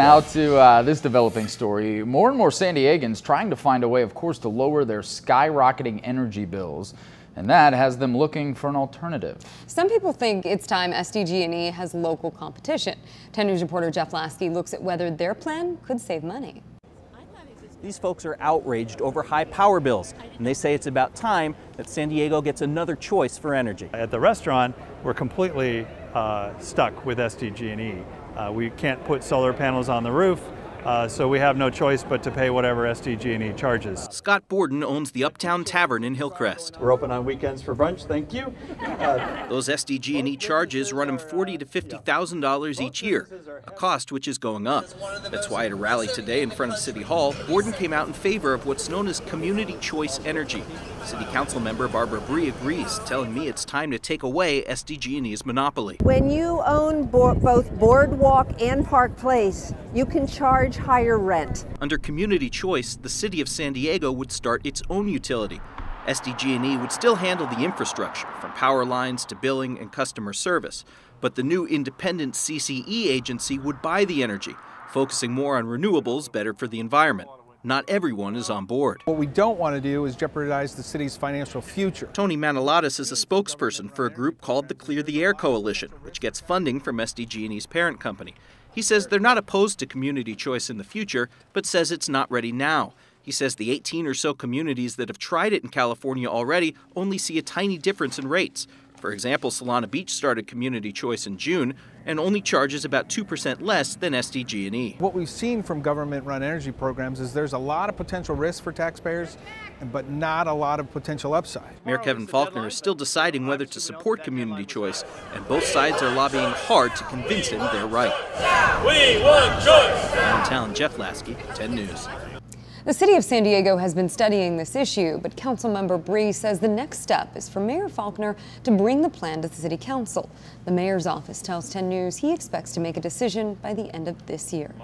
Now to this developing story. More and more San Diegans trying to find a way, of course, to lower their skyrocketing energy bills. And that has them looking for an alternative. Some people think it's time SDG&E has local competition. 10 News reporter Jeff Lasky looks at whether their plan could save money. These folks are outraged over high power bills, and they say it's about time that San Diego gets another choice for energy. At the restaurant, we're completely stuck with SDG&E. We can't put solar panels on the roof, so we have no choice but to pay whatever SDG&E charges. Scott Borden owns the Uptown Tavern in Hillcrest. We're open on weekends for brunch, thank you. Those SDG&E charges run him $40,000 to $50,000 each year, a cost which is going up. That's why at a rally today in front of City Hall, Borden came out in favor of what's known as community choice energy. City Council member Barbara Bree agrees, telling me it's time to take away SDG&E's monopoly. When you own both Boardwalk and Park Place, you can charge higher rent. Under community choice, the city of San Diego would start its own utility. SDG&E would still handle the infrastructure, from power lines to billing and customer service. But the new independent CCE agency would buy the energy, focusing more on renewables better for the environment. Not everyone is on board. What we don't want to do is jeopardize the city's financial future. Tony Manilatis is a spokesperson for a group called the Clear the Air Coalition, which gets funding from SDG&E's parent company. He says they're not opposed to community choice in the future, but says it's not ready now. He says the 18 or so communities that have tried it in California already only see a tiny difference in rates. For example, Solana Beach started community choice in June and only charges about 2% less than SDG&E. What we've seen from government-run energy programs is there's a lot of potential risks for taxpayers, but not a lot of potential upside. Mayor Kevin Faulconer is still deciding whether to support community choice, and both sides are lobbying hard to convince him they're right. We want choice! Downtown, Jeff Lasky, 10 News. The city of San Diego has been studying this issue, but Councilmember Bree says the next step is for Mayor Faulconer to bring the plan to the City Council. The mayor's office tells 10 News he expects to make a decision by the end of this year.